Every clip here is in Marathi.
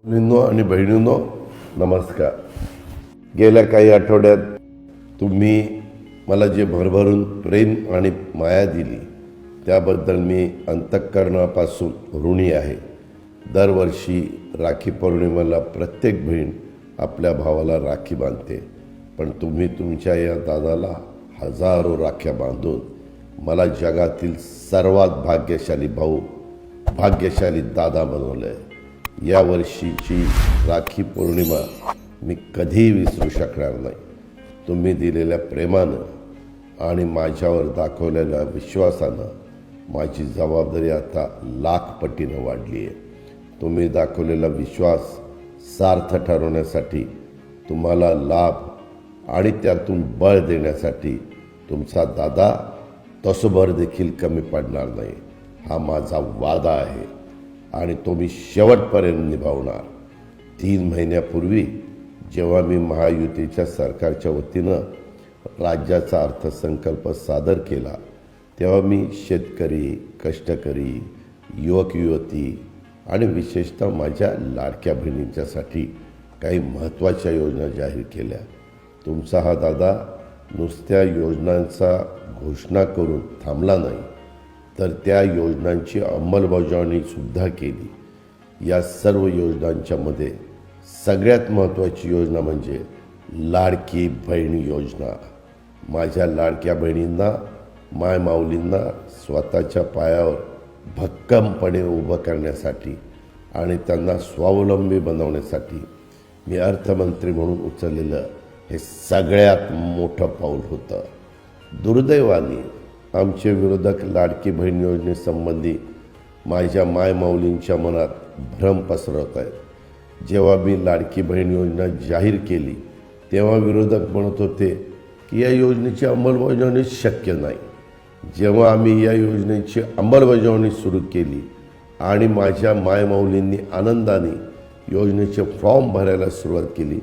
मुलींनो आणि बहिणींनो, नमस्कार. गेल्या काही आठवड्यात तुम्ही मला जे भरभरून प्रेम आणि माया दिली त्याबद्दल मी अंतःकरणापासून ऋणी आहे. दरवर्षी राखी पौर्णिमेला प्रत्येक बहीण आपल्या भावाला राखी बांधते, पण तुम्ही तुमच्या या दादाला हजारो राख्या बांधून मला जगातील सर्वात भाग्यशाली भाऊ, भाग्यशाली दादा बनवलं आहे. या वर्षीची राखी पौर्णिमा मी कधीही विसरू शकणार नाही. तुम्ही दिलेल्या प्रेमानं आणि माझ्यावर दाखवलेल्या विश्वासानं माझी जबाबदारी आता लाख पटीनं वाढली आहे. तुम्ही दाखवलेला विश्वास सार्थ ठरवण्यासाठी, तुम्हाला लाभ आणि त्यातून बळ देण्यासाठी तुमचा दादा तसोभर देखील कमी पडणार नाही, हा माझा वादा आहे आणि तो मी शेवटपर्यंत निभावणार. 3 महिन्यापूर्वी जेव्हा मी महायुतीच्या सरकारच्या वतीनं राज्याचा अर्थसंकल्प सादर केला, तेव्हा मी शेतकरी, कष्टकरी, युवक युवती आणि विशेषतः माझ्या लाडक्या बहिणींच्यासाठी काही महत्त्वाच्या योजना जाहीर केल्या. तुमचा हा दादा नुसत्या योजनांचा घोषणा करून थांबला नाही, तर त्या योजनांची अंमलबजावणीसुद्धा केली. या सर्व योजनांच्या मध्ये सगळ्यात महत्त्वाची योजना म्हणजे लाडकी बहीण योजना. माझ्या लाडक्या बहिणींना, मायमाऊलींना स्वतःच्या पायावर भक्कमपणे उभं करण्यासाठी आणि त्यांना स्वावलंबी बनवण्यासाठी मी अर्थमंत्री म्हणून उचललेलं हे सगळ्यात मोठं पाऊल होतं. दुर्दैवाने आमचे विरोधक लाडकी बहीण योजनेसंबंधी माझ्या मायमाऊलींच्या मनात भ्रम पसरवत आहेत. जेव्हा मी लाडकी बहीण योजना जाहीर केली तेव्हा विरोधक म्हणत होते की या योजनेची अंमलबजावणी शक्य नाही. जेव्हा आम्ही या योजनेची अंमलबजावणी सुरू केली आणि माझ्या मायमाऊलींनी आनंदाने योजनेचे फॉर्म भरायला सुरुवात केली,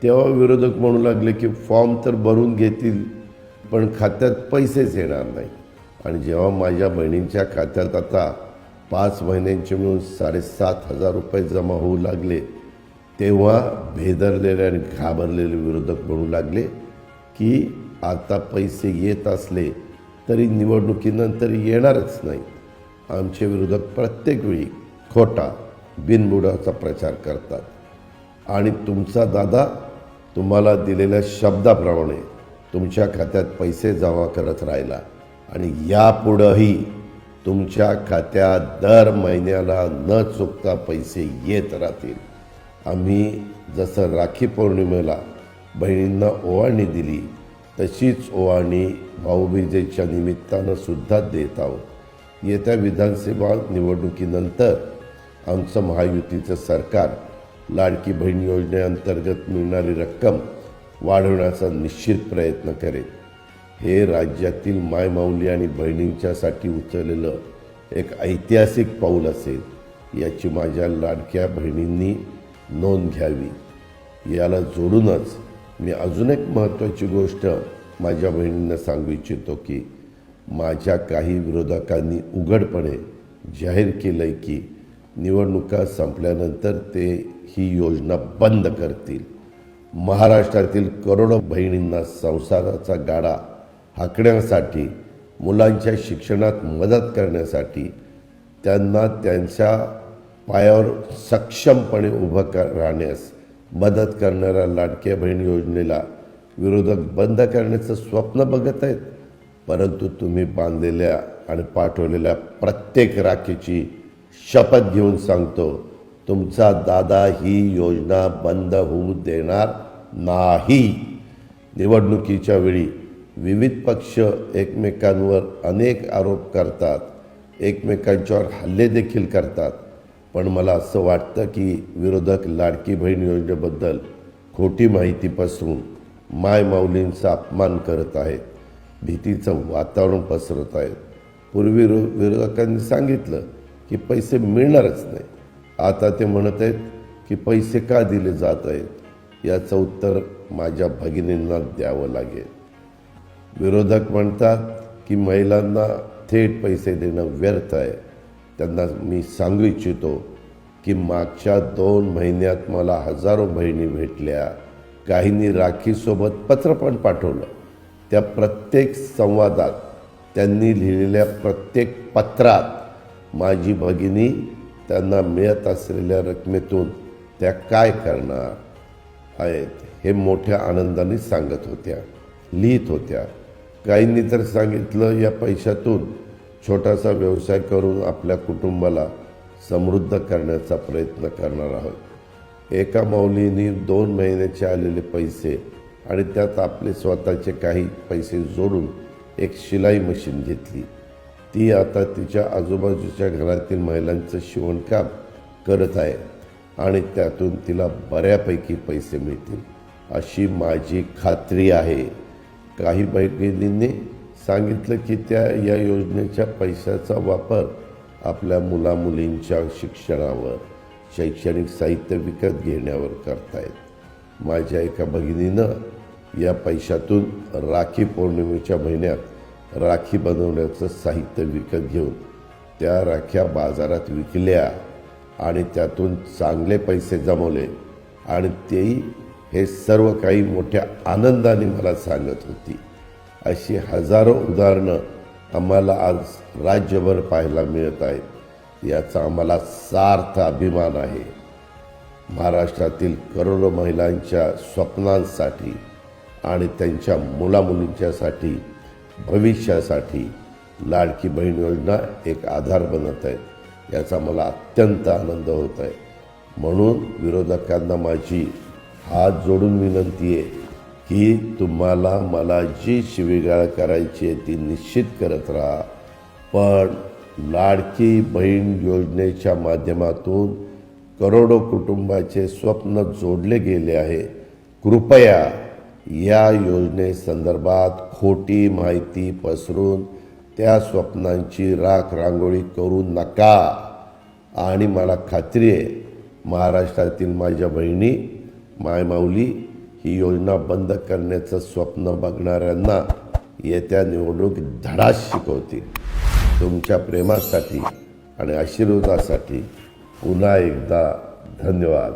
तेव्हा विरोधक म्हणू लागले की फॉर्म तर भरून घेतील पण खात्यात पैसेच येणार नाही. आणि जेव्हा माझ्या बहिणींच्या खात्यात आता 5 महिन्यांचे मिळून 7,500 रुपये जमा होऊ लागले, तेव्हा भेदरलेले आणि घाबरलेले विरोधक म्हणू लागले की आता पैसे येत असले तरी निवडणुकीनंतर येणारच नाही. आमचे विरोधक प्रत्येक वेळी खोटा, बिनबुडाचा प्रचार करतात आणि तुमचा दादा तुम्हाला दिलेल्या शब्दाप्रमाणे तुमच्या खात्यात पैसे जमा करत राहिला आणि यापुढंही तुमच्या खात्यात दर महिन्याला न चुकता पैसे येत राहतील. आम्ही जसं राखी पौर्णिमेला बहिणींना ओवाळणी दिली तशीच ओवाळणी भाऊबीजेच्या निमित्तानं सुद्धा देत आहोत. येत्या विधानसभा निवडणुकीनंतर आमचं महायुतीचं सरकार लाडकी बहीण योजनेअंतर्गत मिळणारी रक्कम वाढवण्याचा निश्चित प्रयत्न करेल. हे राज्यातील मायमाऊली आणि बहिणींच्यासाठी उचललेलं एक ऐतिहासिक पाऊल असेल, याची माझ्या लाडक्या बहिणींनी नोंद घ्यावी. याला जोडूनच मी अजून एक महत्त्वाची गोष्ट माझ्या बहिणींना सांगू इच्छितो की माझ्या काही विरोधकांनी उघडपणे जाहीर केलं आहे की निवडणुका संपल्यानंतर ते ही योजना बंद करतील. महाराष्ट्रातील करोडो बहिणींना संसाराचा गाडा हाकण्यासाठी, मुलांच्या शिक्षणात मदत करण्यासाठी, त्यांना त्यांच्या पायावर सक्षमपणे उभं राहण्यास मदत करणाऱ्या लाडक्या बहीण योजनेला विरोधक बंद करण्याचं स्वप्न बघत आहेत. परंतु तुम्ही बांधलेल्या आणि पाठवलेल्या प्रत्येक राखीची शपथ घेऊन सांगतो, तुमचा दादा ही योजना बंद होऊ देणार नाही. निवडणुकीच्या वेळी विविध पक्ष एकमेकांवर अनेक आरोप करतात, एकमेकांच्यावर हल्ले देखील करतात, पण मला असं वाटतं की विरोधक लाडकी बहीण योजनेबद्दल खोटी माहिती पसरून मायमाऊलींचा अपमान करत आहेत, भीतीचं वातावरण पसरत आहेत. पूर्वी विरोधकांनी सांगितलं की पैसे मिळणारच नाही, आता ते म्हणत आहेत की पैसे का दिले जात आहेत. याचं उत्तर माझ्या भगिनींना द्यावं लागेल. विरोधक म्हणतात की महिलांना थेट पैसे देणं व्यर्थ आहे. त्यांना मी सांगू इच्छितो की मागच्या 2 महिन्यात मला हजारो बहिणी भेटल्या. काहींनी राखीसोबत पत्र पण पाठवलं. त्या प्रत्येक संवादात, त्यांनी लिहिलेल्या प्रत्येक पत्रात माझी भगिनी त्यांना मिळत असलेल्या रकमेतून त्या काय करणार आहेत हे मोठ्या आनंदाने सांगत होत्या, लिहित होत्या. काहींनी तर सांगितलं, या पैशातून छोटासा व्यवसाय करून आपल्या कुटुंबाला समृद्ध करण्याचा प्रयत्न करणार आहोत. एका माऊलींनी 2 महिन्याचे आलेले पैसे आणि त्यात आपले स्वतःचे काही पैसे जोडून एक शिलाई मशीन घेतली. ती आता तिच्या आजूबाजूच्या घरातील महिलांचं शिवणकाम करत आहे आणि त्यातून तिला बऱ्यापैकी पैसे मिळतील अशी माझी खात्री आहे. काही भगिनींनी सांगितलं की त्या या योजनेच्या पैशाचा वापर आपल्या मुलामुलींच्या शिक्षणावर, शैक्षणिक साहित्य विकत घेण्यावर करतायत. माझ्या एका भगिनीनं या पैशातून राखी पौर्णिमेच्या महिन्यात राखी बनवण्याचं साहित्य विकत घेऊन त्या राख्या बाजारात विकल्या आणि त्यातून चांगले पैसे जमवले आणि तेही हे सर्व काही मोठ्या आनंदाने मला सांगत होती. अशी हजारो उदाहरणं आम्हाला आज राज्यभर पाहायला मिळत आहेत. याचा आम्हाला सार्थ अभिमान आहे. महाराष्ट्रातील करोडो महिलांच्या स्वप्नांसाठी आणि त्यांच्या मुलामुलींच्यासाठी, भविष्यासाठी लाडकी बहीण योजना एक आधार बनत आहे. याचा मला अत्यंत आनंद होत आहे. म्हणून विरोधकांना माझी हात जोडून विनंती आहे की तुम्हाला मला जी शिवीगाळ करायची आहे ती निश्चित करत राहा, पण लाडकी बहीण योजनेच्या माध्यमातून करोडो कुटुंबाचे स्वप्न जोडले गेले आहे. कृपया या योजनेसंदर्भात खोटी माहिती पसरून त्या स्वप्नांची राख रांगोळी करू नका. आणि मला खात्री आहे महाराष्ट्रातील माझ्या बहिणी, मायमाऊली ही योजना बंद करण्याचं स्वप्न बघणाऱ्यांना येत्या निवडणूक धडा शिकवतील. तुमच्या प्रेमासाठी आणि आशीर्वादासाठी पुन्हा एकदा धन्यवाद.